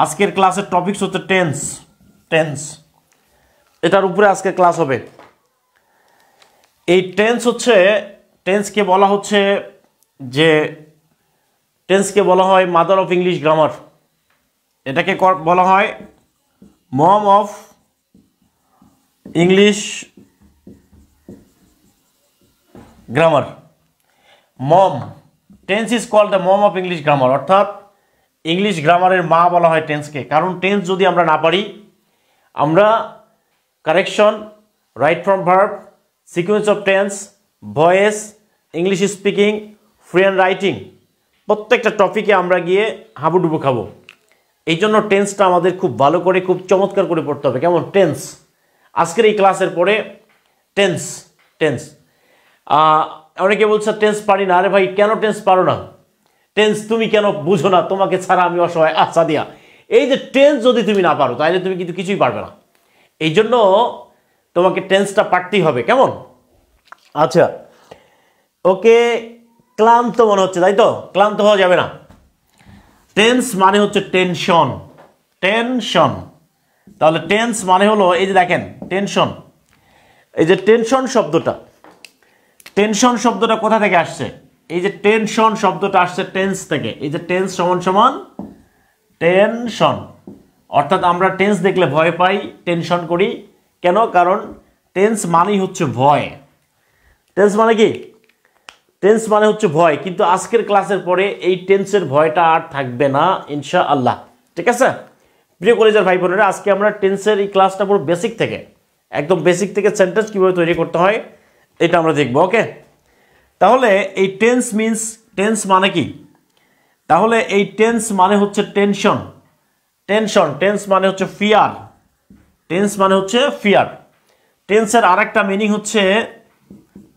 আজকের ক্লাসের টপিকস হচ্ছে টেন্স। টেন্স এটার উপরে আজকে ক্লাস হবে। এই টেন্স হচ্ছে, টেন্সকে বলা হচ্ছে যে টেন্সকে বলা হয় মাদার অফ ইংলিশ গ্রামার। এটাকে বলা হয় mom of English grammar. Mom, tense is called the mom of English grammar, অর্থাৎ ইংলিশ গ্রামারের মা বলা হয় টেন্সকে। কারণ টেন্স যদি আমরা না পারি, আমরা correction, right from verb, sequence of tense, voice, English speaking, free hand writing, প্রত্যেকটা টপিকে আমরা গিয়ে হাবুডুবু খাবো। এই জন্য টেন্সটা আমাদের খুব ভালো করে, খুব চমৎকার করে পড়তে হবে। কেমন? টেন্স। আজকের এই ক্লাসের পরে টেন্স। টেন্স অনেকে বলছে টেন্স পারি না। আরে ভাই, কেন টেন্স পারো না? টেন্স তুমি কেন বুঝো না? তোমাকে ছাড়া আমি অসহায়। আচ্ছা দিয়া, এই যে টেন্স যদি তুমি না পারো, তাহলে তুমি কিন্তু কিছুই পারবে না। এই জন্য তোমাকে টেন্সটা পারতেই হবে। কেমন? আচ্ছা, ওকে। ক্লান্ত মনে হচ্ছে, তাই তো? ক্লান্ত হওয়া যাবে না। টেন্স মানে হচ্ছে টেনশন। টেনশন। তাহলে টেন্স মানে হলো, এই যে দেখেন টেনশন, এই যে টেনশন শব্দটা, টেনশন শব্দটা কোথা থেকে আসছে? এই যে টেনশন শব্দটা আসছে টেন্স থেকে। এই যে টেন্স সমান সমান টেনশন, অর্থাৎ আমরা টেন্স দেখলে ভয় পাই, টেনশন করি। কেন? কারণ টেন্স মানেই হচ্ছে ভয়। টেন্স মানে কি? টেন্স মানে হচ্ছে ভয়। কিন্তু আজকের ক্লাসের পরে এই টেন্সের ভয়টা আর থাকবে না ইনশাআল্লাহ। ঠিক আছে প্রিয় কলেজের ভাই বোনেরা, আজকে আমরা টেন্সের এই ক্লাসটা পুরো বেসিক থেকে, একদম বেসিক থেকে সেন্টেন্স কীভাবে তৈরি করতে হয় এটা আমরা দেখবো। ওকে, তাহলে এই টেন্স মিন্স, টেন্স মানে কি? তাহলে এই টেন্স মানে হচ্ছে টেনশন। টেনশন, টেন্স মানে হচ্ছে ফিয়ার। টেন্স মানে হচ্ছে ফিয়ার। টেন্সের আরেকটা মিনিং হচ্ছে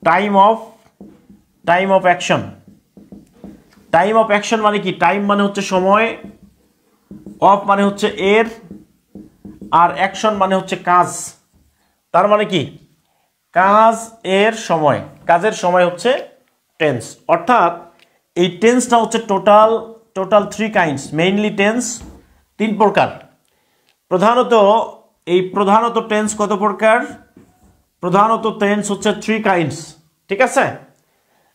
time of action. Time of action মানে কি? টাইম মানে হচ্ছে সময়, অফ মানে হচ্ছে এর, আর অ্যাকশন মানে হচ্ছে কাজ। তার মানে কি? কাজ এর সময়, কাজের সময় হচ্ছে টেন্স। অর্থাৎ এই টেন্সটা হচ্ছে total three kinds. Mainly tense তিন প্রকার। প্রধানত টেন্স কত প্রকার? প্রধানত টেন্স হচ্ছে থ্রি কাইন্ডস। ঠিক আছে?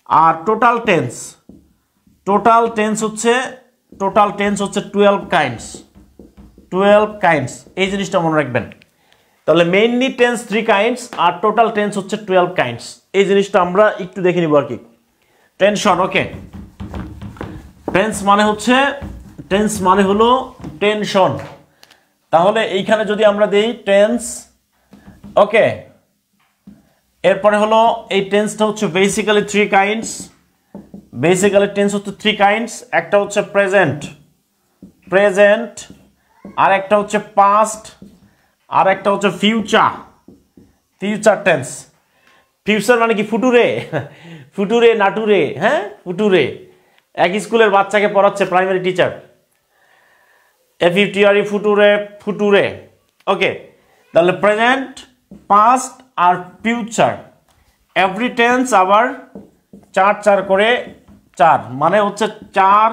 আর টোটাল টেন্স হচ্ছে 12 কাইন্ডস। 12 কাইন্ডস, এই জিনিসটা মনে রাখবেন। তাহলে মেইনলি টেন্স 3 কাইন্ডস আর টোটাল টেন্স হচ্ছে 12 কাইন্ডস। এই জিনিসটা আমরা একটু দেখে নিব আর কি। টেনশন, ওকে। টেন্স মানে হলো টেনশন। তাহলে এইখানে যদি আমরা দেই টেন্স, ওকে, এরপরে হলো এই টেন্সটা হচ্ছে বেসিক্যালি 3 কাইন্ডস। বেসিক্যালি টেন্স হচ্ছে 3 কাইন্ডস। একটা হচ্ছে প্রেজেন্ট, আর একটা হচ্ছে পাস্ট, আর একটা হচ্ছে ফিউচার টেন্স। ফিউচার মানে কি? ফুটুরে, ফুটুরে নাটুরে, হ্যাঁ ফুটুরে। এক স্কুলের বাচ্চাকে পড়াচ্ছে প্রাইমারি টিচার, FUTURE, ফুটুরে। ওকে, তাহলে প্রেজেন্ট, পাস্ট আর ফিউচার। এভরি টেন্স আবার 4 করে 4, মানে হচ্ছে 4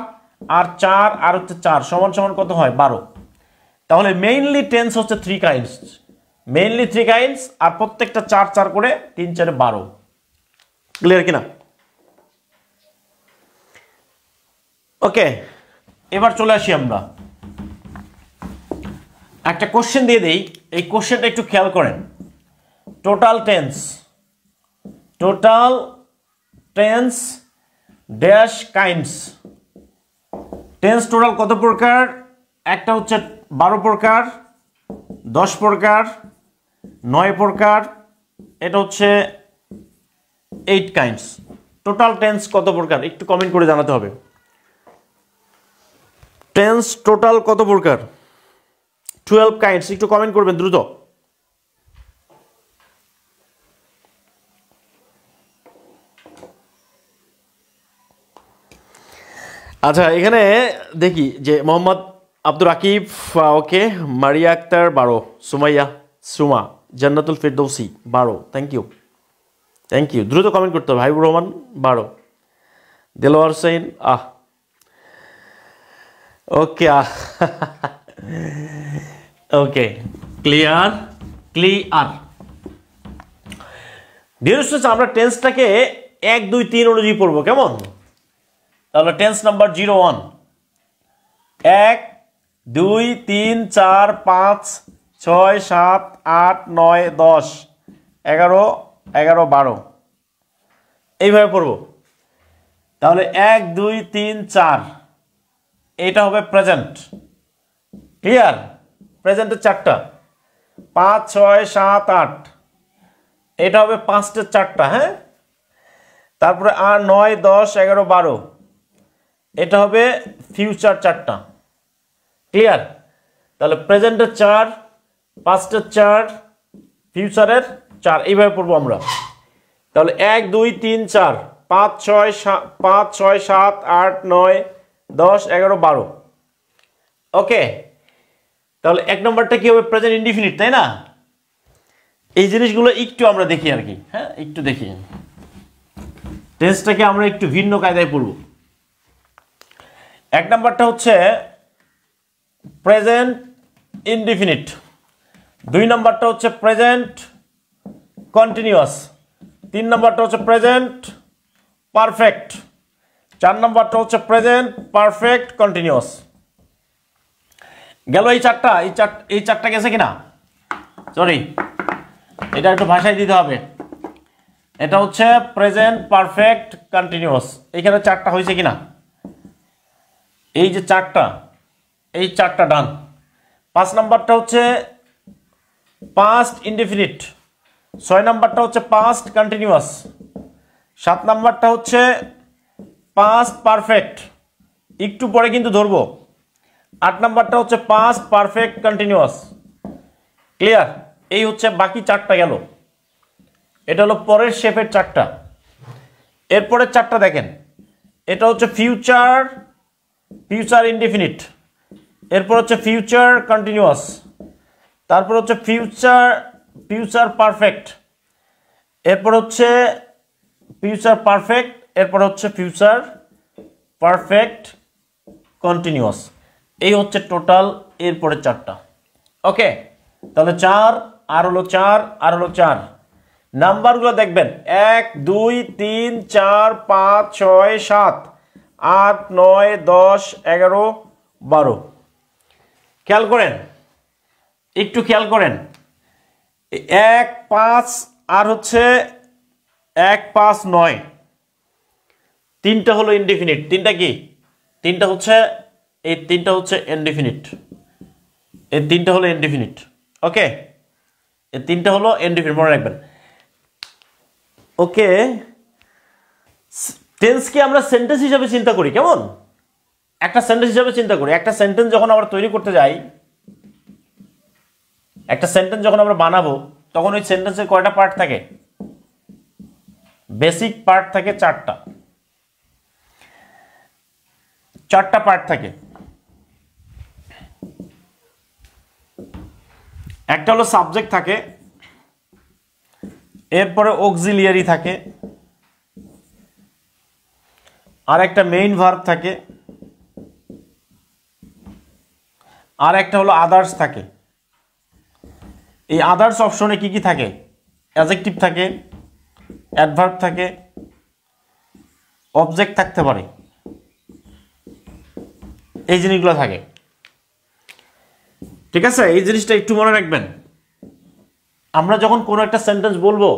আর 4 আর হচ্ছে 4 সমান সমান কত হয়? 12। তাহলে মেইনলি টেন্স হচ্ছে 3 কাইন্ডস। মেইনলি 3 কাইন্ডস, আর প্রত্যেকটা 4 করে 3 4 12। ক্লিয়ার কিনা? ওকে, এবার চলে আসি আমরা একটা কোশ্চেন দিয়ে দেই। এই কোশ্চেনটা একটু খেয়াল করেন। Total tense dash kinds. Tense total কত প্রকার? একটা হচ্ছে 12 প্রকার, 10 প্রকার, 9 প্রকার, এটা হচ্ছে 8 কাইন্ডস। টোটাল টেন্স কত প্রকার? একটু কমেন্ট করে জানাতে হবে। টেন্স টোটাল কত প্রকার? 12 কাইন্ডস। একটু কমেন্ট করবেন দ্রুত। আচ্ছা, এখানে দেখি যে Mohammad Abdur Rakib, okay, Maria Akter 12, Suma, Jannatul Ferdousi 12। Thank you. দ্রুত কমেন্ট করতে হবে। Habibur Rahman 12, Delowar Hossain, okay, okay, clear clear. Dear students, আমরা টেন্সটাকে 1 2 3 অনুযায়ী পড়বো, কেমন? তাহলে টেন্স নাম্বার 01, 1 2 3 4 5 6 7 8 9 10 11 11 12 এইভাবে পড়বো। তাহলে 1 2 3 4 এটা হবে প্রেজেন্ট, ক্লিয়ার? প্রেজেন্টের 4টা, 5 6 7 8 এটা হবে 5টের 4টা, হ্যাঁ। তারপরে 8 9 10 11 12 এটা হবে ফিউচার 4টা, ক্লিয়ার? তাহলে প্রেজেন্টের 4, পাস্টের 4, ফিউচারের 4, এইভাবে পড়বো আমরা। তাহলে 1 2 3 4 5 6 7 8 9 10 11 12, ওকে। তাহলে 1 নম্বরটা কি হবে? প্রেজেন্ট ইনডিফিনিট, তাই না? এই জিনিসগুলো একটু আমরা দেখি আর কি, হ্যাঁ, একটু দেখি। টেন্সটাকে আমরা একটু ভিন্ন কায়দায় পড়ব। 1 নম্বরটা হচ্ছে প্রেজেন্ট ইনডিফিনিট, 2 নম্বরটা হচ্ছে প্রেজেন্ট কন্টিনিউয়াস, 3 নম্বরটা হচ্ছে প্রেজেন্ট পারফেক্ট, 4 নম্বরটা হচ্ছে প্রেজেন্ট পারফেক্ট কন্টিনিউয়াস। গেল এই 4টা, এই 4টা গেছে কিনা? সরি, এটা একটু ভাষায় দিতে হবে। এটা হচ্ছে প্রেজেন্ট পারফেক্ট কন্টিনিউয়াস, এখানে 4টা হয়েছে কিনা? এই যে 4টা, এই 4টা ডান। 5 নম্বরটা হচ্ছে পাস্ট ইনডিফিনিট, 6 নম্বরটা হচ্ছে পাস্ট কন্টিনিউয়াস, 7 নম্বরটা হচ্ছে পাস্ট পারফেক্ট, একটু পরে কিন্তু ধরবো। 8 নম্বরটা হচ্ছে পাস্ট পারফেক্ট কন্টিনিউয়াস, ক্লিয়ার? এই হচ্ছে বাকি 4টা গেল। এটা হলো পরের শেপের 4টা। এরপরের 4টা দেখেন, এটা হচ্ছে ফিউচার ইনডিফিনিট, এরপর হচ্ছে ফিউচার কন্টিনিউয়াস, তারপর হচ্ছে ফিউচার পারফেক্ট, এরপর হচ্ছে ফিউচার পারফেক্ট, এরপর হচ্ছে ফিউচার পারফেক্ট কন্টিনিউয়াস। এই হচ্ছে টোটাল এরপরের 4টা, ওকে। তাহলে 4 আর হলো 4 আর হলো 4। নাম্বারগুলো দেখবেন 1 2 3 4 5 6 7 8 9 10 11 12। খেয়াল করেন, একটু খেয়াল করেন, 1 5 আর হচ্ছে 1 5 9, 3টা হলো ইনডিফিনিট। 3টা কি? 3টা হচ্ছে, এই 3টা হচ্ছে ইনডিফিনিট, এই 3টা হলো ইনডিফিনিট, ওকে। এই 3টা হলো ইনডিফিনিট, মনে রাখবেন, ওকে। টেন্সকে আমরা সেন্টেন্স হিসাবে চিন্তা করি, কেমন? একটা সেন্টেন্স হিসাবে চিন্তা করি। একটা সেন্টেন্স যখন আমরা তৈরি করতে যাই, একটা সেন্টেন্স যখন আমরা বানাবো, তখন ওই সেন্টেন্সের কয়টা পার্ট থাকে? বেসিক পার্ট থাকে 4টা, 4টা পার্ট থাকে। একটা হলো সাবজেক্ট থাকে, এরপরে অক্সিলিয়ারি থাকে, আর একটা মেইন ভার্ব থাকে, আর একটা হলো আদার্স থাকে। এই আদার্স অপশনে কি কি থাকে? অ্যাডজেক্টিভ থাকে, অ্যাডভার্ব থাকে, অবজেক্ট থাকতে পারে, এই জিনিসগুলো থাকে, ঠিক আছে? এই জিনিসটা একটু মনে রাখবেন। আমরা যখন কোনো একটা সেন্টেন্স বলবো,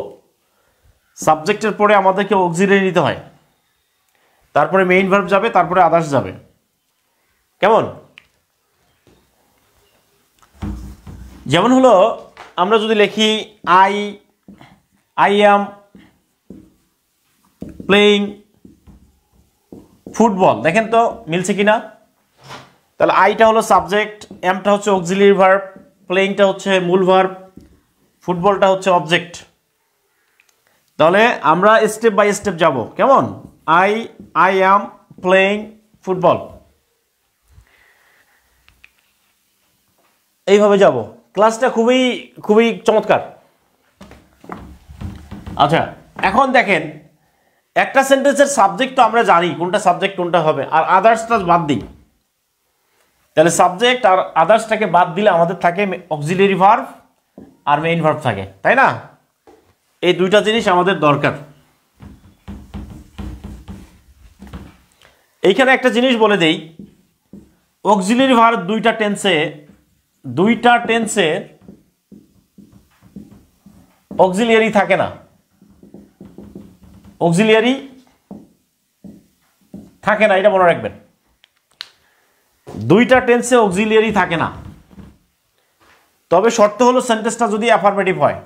সাবজেক্টের পরে আমাদেরকে অক্সিলিয়ারি নিতে হয়, তারপরে মেইন ভার্ব যাবে, তারপরে আদার্স যাবে, কেমন? যেমন হলো, আমরা যদি লিখি আই অ্যাম প্লেইং ফুটবল, দেখেন তো মিলছে কিনা? তাহলে আইটা হলো সাবজেক্ট, এমটা হচ্ছে অক্সিলিয়ারি ভার্ব, প্লেইংটা হচ্ছে মূল ভার্ব, ফুটবলটা হচ্ছে অবজেক্ট। তাহলে আমরা স্টেপ বাই স্টেপ যাব, কেমন? আই অ্যাম প্লেইং ফুটবল, এইভাবে যাব। ক্লাসটা খুবই খুবই চমৎকার। আচ্ছা, এখন দেখেন, একটা সেন্টেন্সের সাবজেক্ট তো আমরা জানি কোনটা সাবজেক্ট কোনটা হবে, আর আদার্সটা বাদ দিই। তাহলে সাবজেক্ট আর আদার্সটাকে বাদ দিলে আমাদের থাকে অক্সিলিয়ারি ভার্ব আর মেইন ভার্ব থাকে, তাই না? এই দুইটা জিনিস আমাদের দরকার। এইখানে একটা জিনিস বলে দেই, অক্সিলিয়ারি ভার্ব দুইটা টেন্সে অক্সিলিয়ারি থাকে না, অক্সিলিয়ারি থাকে না, এটা মনে রাখবেন। দুইটা টেন্সে অক্সিলিয়ারি থাকে না, তবে শর্ত হলো সেন্টেন্সটা যদি অ্যাফার্মেটিভ হয়।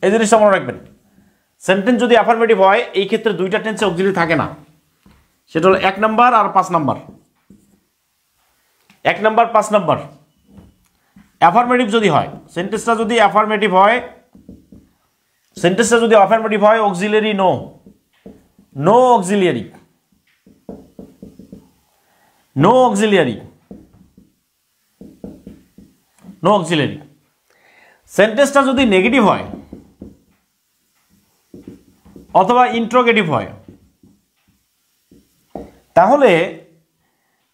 এই জিনিসটা মনে রাখবেন, সেন্টেন্স যদি অ্যাফার্মেটিভ হয় এই ক্ষেত্রে দুইটা টেন্সে অক্সিলিয়ারি থাকে না। সেটা হলো 1 নাম্বার আর 5 নাম্বার। 1 নাম্বার 5 নাম্বার অ্যাফার্মেটিভ যদি হয়, সেন্টেন্সটা যদি অ্যাফার্মেটিভ হয় অক্সিলিয়ারি নো অক্সিলিয়ারি। সেন্টেন্সটা যদি নেগেটিভ হয় অথবা ইন্ট্রোগেটিভ হয়, তাহলে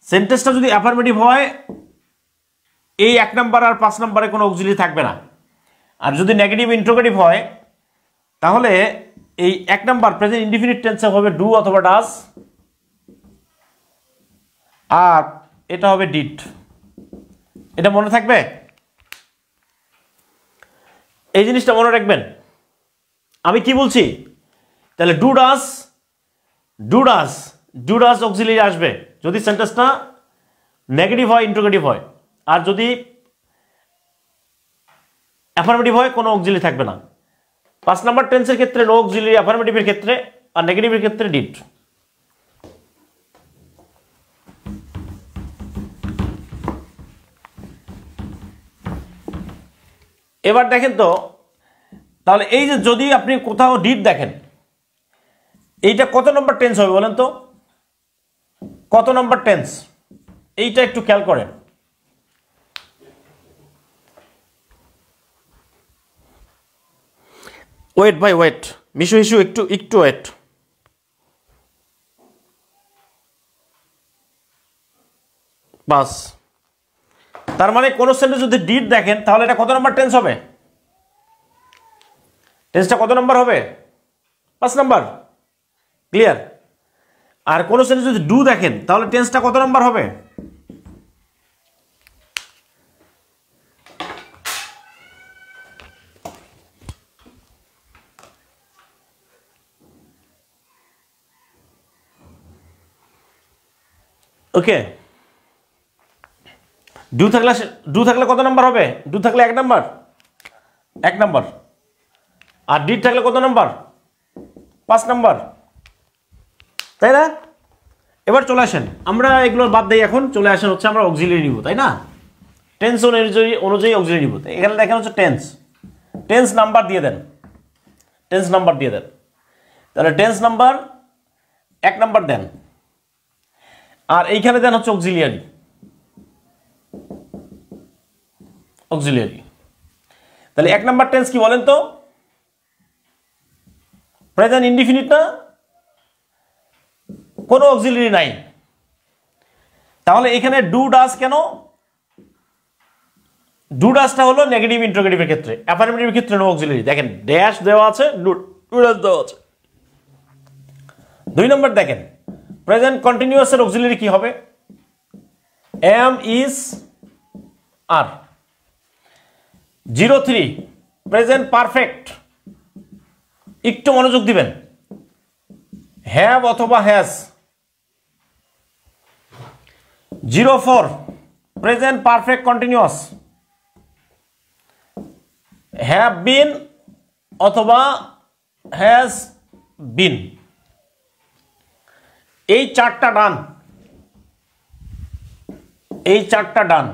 সেন্টেন্সটা যদি অ্যাফার্মেটিভ হয় এই 1 নাম্বার আর 5 নাম্বারে কোনো অক্সিলিয়ারি থাকবে না। আর যদি নেগেটিভ ইন্ট্রোগেটিভ হয় তাহলে এই 1 নাম্বার প্রেজেন্ট ইনডিফিনিট টেন্সে হবে ডু অথবা ডাজ, আর এটা হবে ডিড। এটা মনে থাকবে, এই জিনিসটা মনে রাখবেন। আমি কি বলছি, তাহলে ডু ডাজ অক্সিলিয়ারি আসবে যদি সেন্টেন্সটা নেগেটিভ হয় ইন্ট্রোগেটিভ হয়, আর যদি অ্যাফার্মেটিভ হয় কোনো অক্সিলিয়ারি থাকবে না। 5 নাম্বার টেন্সের ক্ষেত্রে নো অক্সিলিয়ারি, অ্যাফার্মেটিভের ক্ষেত্রে আর নেগেটিভের ক্ষেত্রে ডিড। এবার দেখেন তো, তাহলে এই যে যদি আপনি কোথাও ডিড দেখেন, এইটা কত নম্বর টেন্স হবে বলেন তো? কত নম্বর টেন্স এইটা একটু খেয়াল করেন। ওয়েট ভাই ওয়েট, মিশু একটু ওয়েট। বাস, তার মানে কোন সেন্টেন্স যদি ডিড দেখেন তাহলে এটা কত নম্বর টেন্স হবে? টেন্সটা কত নম্বর হবে? 5 নম্বর। ক্লিয়ার? আর কোন সেন্টেন্স যদি ডু দেখেন তাহলে টেন্সটা কত নম্বর হবে? ওকে, ডু থাকলে কত নাম্বার হবে? ডু থাকলে 1 নাম্বার, 1 নাম্বার। আর ডিড থাকলে কত নাম্বার? 5 নাম্বার, তাই না? এবার চলে আসেন, আমরা এগুলোর বাদ দিই, এখন চলে আসেন হচ্ছে আমরা অক্সিলিয়ারি নিব, তাই না? টেন্স অনুযায়ী অক্সিলিয়ারি নিব। এখানে দেখেন হচ্ছে টেন্স নাম্বার দিয়ে দেন, তাহলে টেন্স নাম্বার 1 নাম্বার দেন, আর এইখানে দেন হচ্ছে অক্সিলিয়ারি। তাহলে 1 নাম্বার টেন্স কি বলেন তো? প্রেজেন্ট ইনডিফিনিট না, কোনো অক্সিলিয়ারি নাই। তাহলে এখানে ডু ডাজ কেন? ডু ডাজটা হলো নেগেটিভ ইন্ট্রোগেটিভের ক্ষেত্রে, অ্যাফার্মেটিভের ক্ষেত্রে নো অক্সিলিয়ারি। দেখেন ড্যাশ দেওয়া আছে, ডু ডাজ দেওয়া আছে। 2 নম্বর দেখেন, প্রেজেন্ট কন্টিনিউয়াস এর অক্সিলিয়ারি কি হবে? Am is are. 03 present perfect, একটু মনোযোগ দিবেন, হ্যাভ অথবা has. 04 present perfect continuous, have been অথবা হ্যাজ বিন। এই 4টা ডান,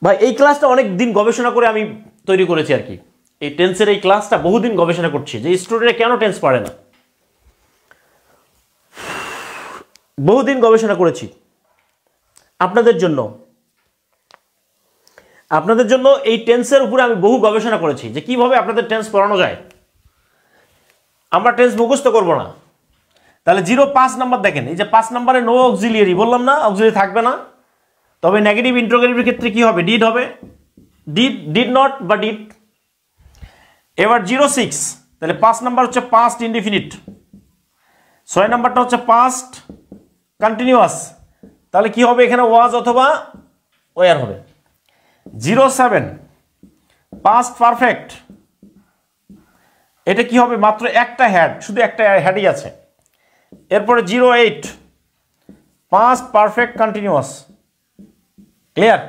ভাই এই ক্লাসটা অনেক দিন গবেষণা করে আমি তৈরি করেছি আর কি। এই টেন্সের এই ক্লাসটা বহুদিন গবেষণা করছি যে স্টুডেন্টরা কেন টেন্স পারে না, বহুদিন গবেষণা করেছি আপনাদের জন্য এই টেন্সের উপরে আমি বহু গবেষণা করেছি যে কিভাবে আপনাদের টেন্স পড়ানো যায়। আমরা টেন্স মুখস্থ করব না, তাহলে 0 5 নাম্বার দেখেন, এই যে 5 নম্বরে নো অক্সিলিয়ারি, বললাম না অক্সিলিয়ারি থাকবে না, তবে নেগেটিভ ইন্টারোগেটিভের ক্ষেত্রে কি হবে, ডিড হবে, ডিড নট বা ডিড। এবার 0 6, তাহলে 5 নাম্বার হচ্ছে পাস্ট ইনডিফিনিট, 6 নাম্বারটা হচ্ছে পাস্ট কন্টিনিউয়াস, তাহলে কি হবে এখানে ওয়াজ অথবা ওয়ার হবে। 0 7 পাস্ট পারফেক্ট, এটা কি হবে, মাত্র একটা হ্যাড, শুধু একটা হ্যাডই আছে। এরপরে 0 8 পাস্ট পারফেক্ট কন্টিনিউয়াস, ক্লিয়ার।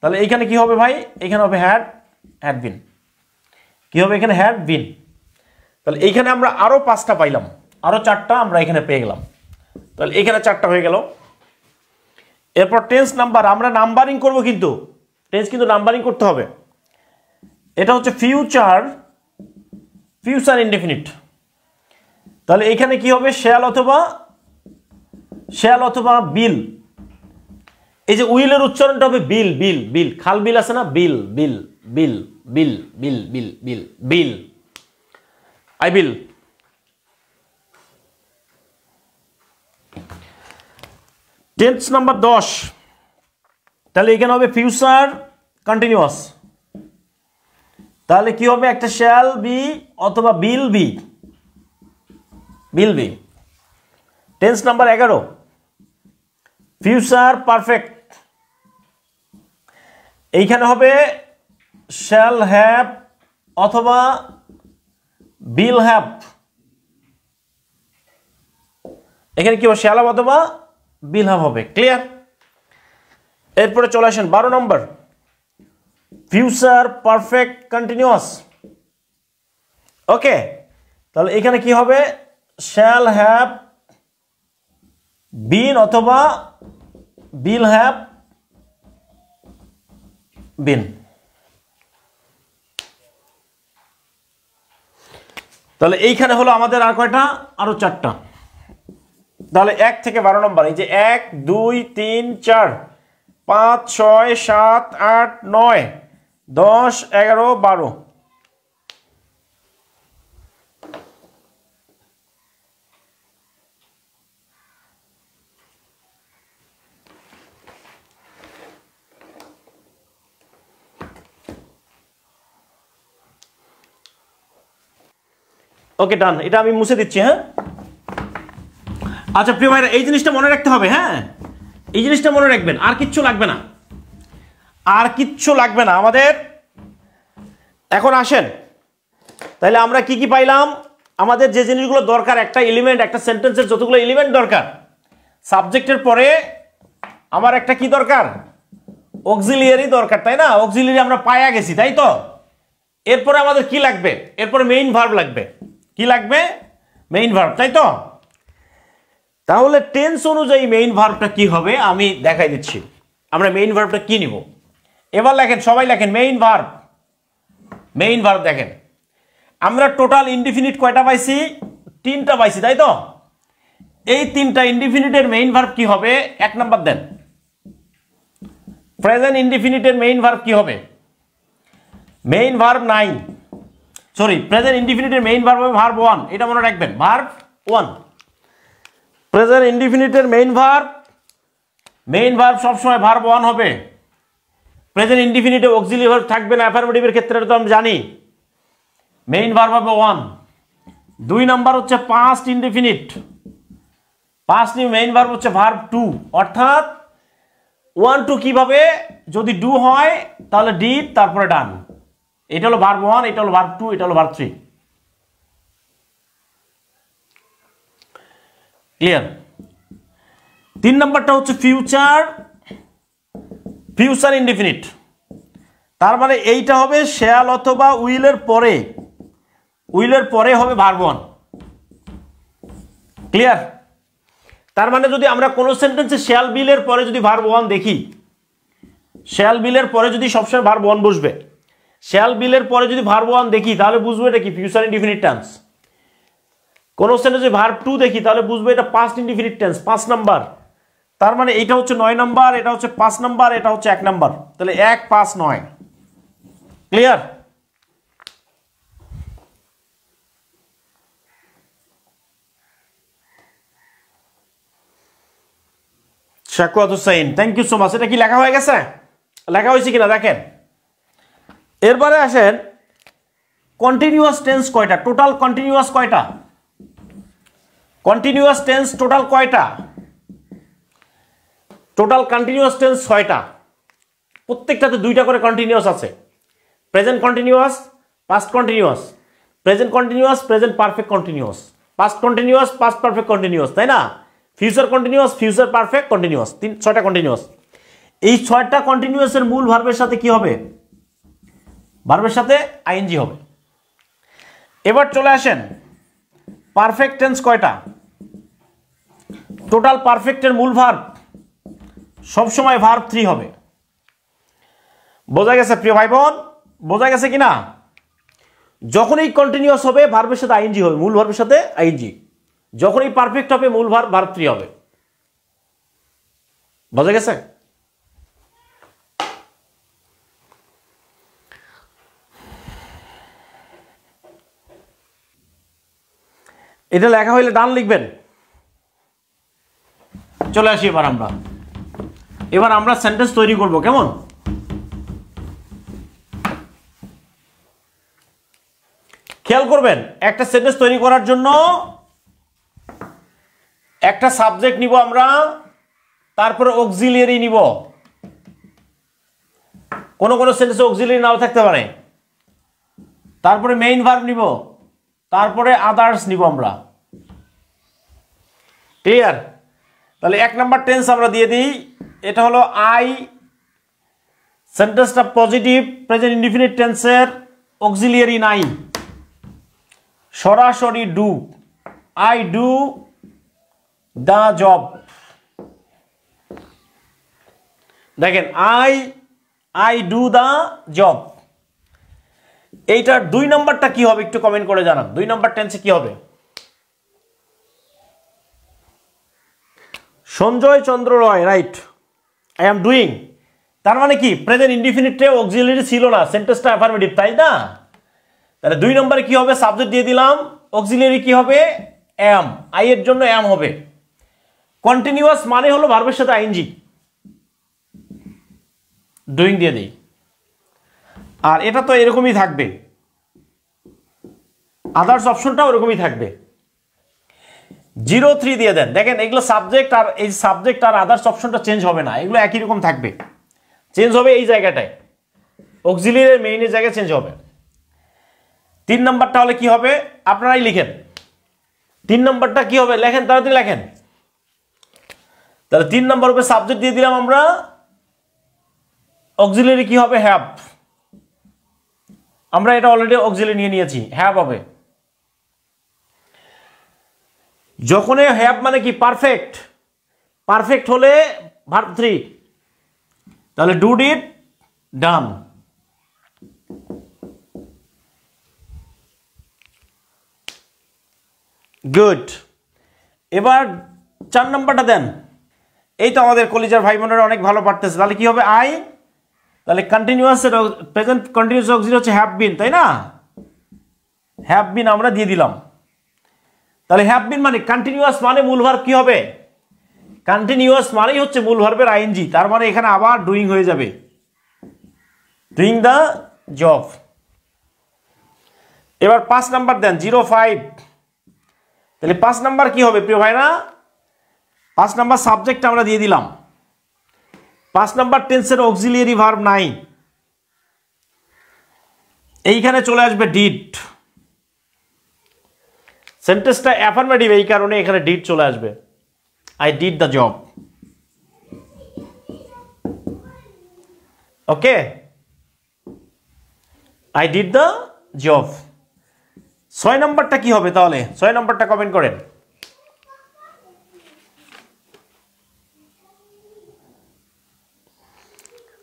তাহলে এইখানে কি হবে ভাই, এখানে হবে হ্যাড বিন, কি হবে এখানে হ্যাড বিন। তাহলে এইখানে আমরা আরো 5টা পাইলাম, আরো 4টা আমরা এখানে পেয়ে গেলাম, তাহলে এখানে 4টা হয়ে গেল। এরপর টেন্স নাম্বার, আমরা নাম্বারিং করব, কিন্তু টেন্স কিন্তু নাম্বারিং করতে হবে। এটা হচ্ছে ফিউচার ইনডেফিনিট, তাহলে এখানে কি হবে, শ্যাল অথবা বিল। এই যে উইলের উচ্চারণটা হবে বিল বিল বিল, খাল বিল আছে না, বিল বিল বিল বিল বিল বিল বিল বিল, আই বিল। টেন্স নাম্বার 10, তাহলে এখানে হবে ফিউচার কন্টিনিউয়াস, তাহলে কি হবে, একটা শ্যাল বি অথবা will be, will be. Tense number 11, future perfect, এইখানে হবে শ্যাল হ্যাভ অথবা বিল হ্যাভ, এখানে কি হবে, শ্যাল হ্যাভ অথবা বিল হ্যাভ হবে, ক্লিয়ার। এরপরে চলে আসেন 12 নম্বর, ফিউচার পারফেক্ট কন্টিনিউয়াস, ওকে। তাহলে এখানে কি হবে, শ্যাল হ্যাভ বিন অথবা বিল হ্যাভ বিন। তাহলে এইখানে হলো আমাদের আর কয়টা, আরো 4টা। তাহলে 1 থেকে 12 নম্বর, এই যে 1 2 3 4 5 6 7 8 9 10 11 12, ওকে ডান, এটা আমি মুছে দিচ্ছি। হ্যাঁ, আচ্ছা প্রিয় ভাইরা, এই জিনিসটা মনে রাখতে হবে। হ্যাঁ, এই জিনিসটা মনে রাখবেন, আর কিচ্ছু লাগবে না, আর কিচ্ছু লাগবে না আমাদের। এখন আসেন, তাহলে আমরা কি কি পাইলাম, আমাদের যে জিনিসগুলো দরকার, একটা এলিমেন্ট, একটা সেন্টেন্সের যতগুলো এলিমেন্ট দরকার, সাবজেক্টের পরে আমার একটা কি দরকার, অক্সিলিয়ারি দরকার, তাই না? অক্সিলিয়ারি আমরা পায়া গেছি, তাই তো। এরপরে আমাদের কি লাগবে, এরপরে মেইন ভার্ব লাগবে, কি লাগবে, মেইন ভার্ব, তাই তো। তাহলে টেন্স অনুযায়ী মেইন ভার্বটা কি হবে আমি দেখাই দিচ্ছি। আমরা মেইন ভার্বটা কি নিব, এবার লেখেন, সবাই লেখেন মেইন ভার্ব। মেইন ভার্ব দেখেন, আমরা টোটাল ইনডিফিনিট কয়টা পাইছি, 3টা পাইছি, তাই তো। এই 3টা ইনডিফিনিটের মেইন ভার্ব কি হবে, 1 নাম্বার দেন। প্রেজেন্ট ইনডিফিনিটের মেইন ভার্ব কি হবে, মেইন ভার্ব 9, সরি, প্রেজেন্ট ইনডিফিনিটের মেইন ভার্ব হবে ভার্ব 1, এটা মনে রাখবেন, ভার্ব 1। প্রেজেন্ট ইনডিফিনিটের মেইন ভার্ব সবসময় ভার্ব 1 হবে। প্রেজেন্ট ইনডিফিনিটে অক্সিলিয়ারি ভার্ব থাকবে না, অ্যাফার্মেটিভের ক্ষেত্রে, এটা তো আমি জানি। মেইন ভার্ব হবে 1। 2 নাম্বার হচ্ছে past indefinite, past main verb হচ্ছে ভার্ব 2, অর্থাৎ 1 2 কিভাবে, যদি ডু হয় তাহলে ডিড, তারপরে ডান। এটা হলো ভার্ব 1, এটা হলো ভার্ব 2, এটা হলো ভার্ব 3, ক্লিয়ার। 3 নাম্বারটা হচ্ছে ফিউচার ইনডিফিনিট, তার মানে এইটা হবে শ্যাল অথবা উইলের পরে হবে ভার্ব 1, ক্লিয়ার। তার মানে যদি আমরা কোন সেন্টেন্সে শ্যাল বিলের পরে যদি ভার্ব 1 দেখি, শ্যাল বিলের পরে যদি সবসময় ভার্ব 1 বসবে, শ্যাল বিলের পরে যদি ভার্ব 1 দেখি, তাহলে বুঝবো এটা কি ফিউচার ইনডিফিনিট টেন্স। কোন সেন্টেন্সে ভার্ব 2 দেখি, তাহলে বুঝবো এটা পাস্ট ইনডিফিনিট টেন্স, 5 নাম্বার। তার মানে এটা হচ্ছে 9 নাম্বার, এটা হচ্ছে 5 নাম্বার, এটা হচ্ছে 1 নাম্বার, তাহলে 1 5 9, clear. Shakuat Hussain, thank you so much. এটা কি লেখা হয়ে গেছে? লেখা হয়েছে কিনা দেখেন। এরপরে আসেন কন্টিনিউয়াস টেন্স কয়টা, টোটাল কন্টিনিউয়াস কয়টা, কন্টিনিউয়াস টেন্স টোটাল কয়টা? টোটাল কন্টিনিউয়াস টেন্স 6টা, প্রত্যেকটাতে 2টা করে কন্টিনিউয়াস আছে। Present continuous, past continuous, present continuous, present perfect continuous, past continuous, past perfect continuous, তাই না? Future continuous, future perfect continuous, 6টা কন্টিনিউয়াস। এই 6টা কন্টিনিউয়াসের মূল ভার্বের সাথে কি হবে? ভার্বের সাথে আইএনজি হবে। এবার চলে আসেন পারফেক্ট টেন্স কয়টা? টোটাল পারফেক্টের মূল ভার্ব সবসময় ভার্ব 3 হবে। বোঝা গেছে প্রিয় ভাই বোন? বোঝা গেছে কিনা? যখনই কন্টিনিউয়াস হবে ভার্বের সাথে আইএনজি হবে, মূল ভার্বের সাথে আইএনজি। যখনই পারফেক্ট হবে মূল ভার্ব ভার্ব 3 হবে। বোঝা গেছে? এটা লেখা হইলে ডান লিখবেন। চলে আসি এবার আমরা সেন্টেন্স তৈরি করব, কেমন? খেয়াল করবেন, একটা সেন্টেন্স তৈরি করার জন্য একটা সাবজেক্ট নিব আমরা, তারপরে অক্সিলিয়ারি নিব। কোন কোন সেন্টেন্সে অক্সিলিয়ারি নাও থাকতে পারে। তারপরে মেইন ভার্ব নিব, তারপরে আদার্স নিব আমরা। ক্লিয়ার? তাহলে 1 নাম্বার টেন্স আমরা দিয়ে দিই। এটা হলো আই, সেন্টেন্সটা পজিটিভ প্রেজেন্ট ইনডিফিনিট টেন্সের, অক্সিলিয়ারি নাই, সরাসরি do. I do the job. দেখেন আই ডু দ্য জব। এইটার 2 নাম্বারটা কি হবে একটু কমেন্ট করে জানান। 2 নাম্বার টেন্সে কি হবে? সঞ্জয় চন্দ্র রয়, রাইট। আই এম ডুইং, তার মানে কি প্রেজেন্ট ইনডিফিনিটে অক্সিলিয়ারি ছিল না, সেন্টেন্সটা অ্যাফার্মেটিভ, তাই না? তাহলে 2 নম্বরে কি হবে? সাবজেক্ট দিয়ে দিলাম, অক্সিলিয়ারি কি হবে? এম, আই এর জন্য এম হবে। কন্টিনিউয়াস মানে হলো ভার্বের সাথে আইএনজি। ডুইং দিয়ে দিই। আর এটা তো এরকমই থাকবে, আদার্স অপশনটাও এরকমই থাকবে। 03 দিয়ে দেন। দেখেন এগুলো সাবজেক্ট, আর এই সাবজেক্ট আর আদার্স অপশনটা চেঞ্জ হবে না, এগুলো একই রকম থাকবে। চেঞ্জ হবে এই জায়গাটায়, অক্সিলিয়ারি মেইনের জায়গায় চেঞ্জ হবে। 3 নাম্বারটা হলে কি হবে? আপনারাই লিখেন। 3 নাম্বারটা কি হবে? লেখেন, তাড়াতাড়ি লেখেন। তাহলে 3 নাম্বার উপরে সাবজেক্ট দিয়ে দিলাম আমরা, অক্সিলিয়ারি কি হবে? হ্যাভ। আমরা এটা অলরেডি অক্সিলিয়ারি নিয়ে নিয়েছি, হ্যাভ হবে। যখন হ্যাভ মানে কি? পারফেক্ট। পারফেক্ট হলে ভার্ব 3। তাহলে ডু, ডিড, ডান। গুড। এবার 4 নাম্বারটা দেন। এই তো আমাদের কলিজার ভাই বোনেরা অনেক ভালো পারতেছে। তাহলে কি হবে? আই, তাহলে কন্টিনিউয়াস এর প্রেজেন্ট কন্টিনিউয়াস অক্সিলিয়ারি হচ্ছে হ্যাভ বিন, তাই না? হ্যাভ বিন আমরা দিয়ে দিলাম। তাহলে হ্যাভ বিন মানে কন্টিনিউয়াস মানে মূল ভার্ব কি হবে? কন্টিনিউয়াস মানেই হচ্ছে মূল ভার্বের আইএনজি, তার মানে এখানে আবার ডুইং হয়ে যাবে, ডুইং দ্য জব। এবার 5 নাম্বার দেন, 05। তাহলে 5 নাম্বার কি হবে প্রিয় ভাইরা? 5 নাম্বার সাবজেক্ট আমরা দিয়ে দিলাম। 5 নাম্বার টেন্সের অক্সিলিয়ারি ভার্ব নাই, এইখানে চলে আসবে ডিড। সেন্টেন্সটা অ্যাফার্মেটিভ, এই কারণে এখানে ডিড চলে আসবে। I did the job. Okay, I did the job. 6 নাম্বারটা কি হবে তাহলে? 6 নাম্বারটা কমেন্ট করেন।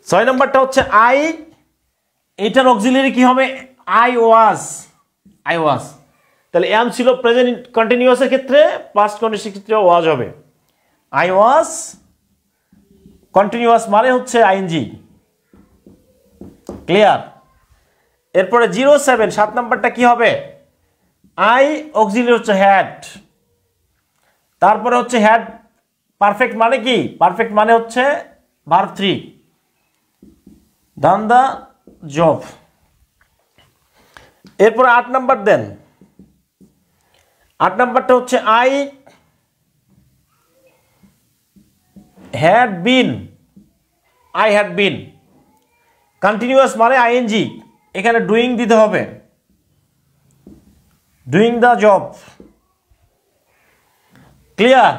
6 নাম্বারটা হচ্ছে আই, এটার অক্সিলিয়ারি কি হবে? I was. I was. তাহলে এম ছিল প্রেজেন্ট কন্টিনিউয়াসের ক্ষেত্রে, পাস্ট কন্টিনিউয়াসের ক্ষেত্রে ওয়াজ হবে। আই ওয়াজ কন্টিনিউয়াস মানে হচ্ছে আইএনজি। ক্লিয়ার? এরপরে 07 7 নাম্বারটা কি হবে? আই অক্সিলিয়ারি হচ্ছে হ্যাড, তারপরে হচ্ছে হ্যাড পারফেক্ট মানে কি? পারফেক্ট মানে হচ্ছে ভার্ব 3, ডান দ্য জব। এরপরে 8 নাম্বার দেন। 8 নাম্বারটা হচ্ছে I had been. I had been continuous মানে আইএনজি, এখানে ডুইং দিতে হবে, ডুইং দ্য জব। ক্লিয়ার?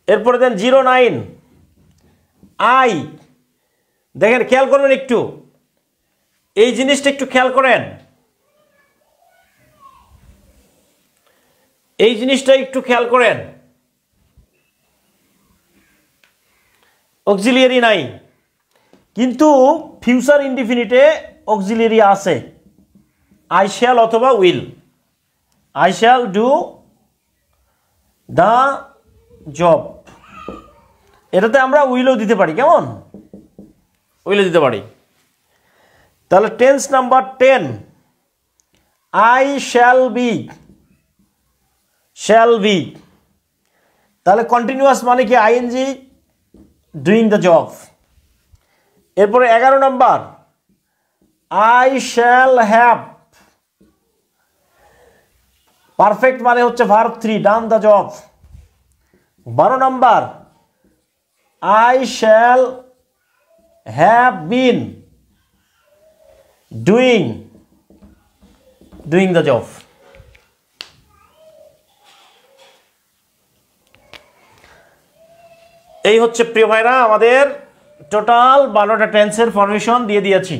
এরপরে দেন 09 আই। দেখেন, খেয়াল করবেন একটু, এই জিনিসটা একটু খেয়াল করেন, এই জিনিসটা একটু খেয়াল করেন। অক্সিলিয়ারি নাই, কিন্তু ফিউচার ইনডিফিনিটে অক্সিলিয়ারি আছে, আই শ্যাল অথবা will. I shall do the job, এটাতে আমরা উইলও দিতে পারি। কেমন? উইলও দিতে পারি। তাহলে tense number 10, I shall be. Shall be, তাহলে কন্টিনিউয়াস মানে কি আইএনজি, ডুইং দ্য জব। এরপরে 11 number, I shall have. Perfect মানে হচ্ছে verb 3, done the job. 12 number, I shall have been doing the job. এই হচ্ছে প্রিয় ভাইরা আমাদের টোটাল 12টা টেন্সের ফরমেশন দিয়ে দিয়েছি।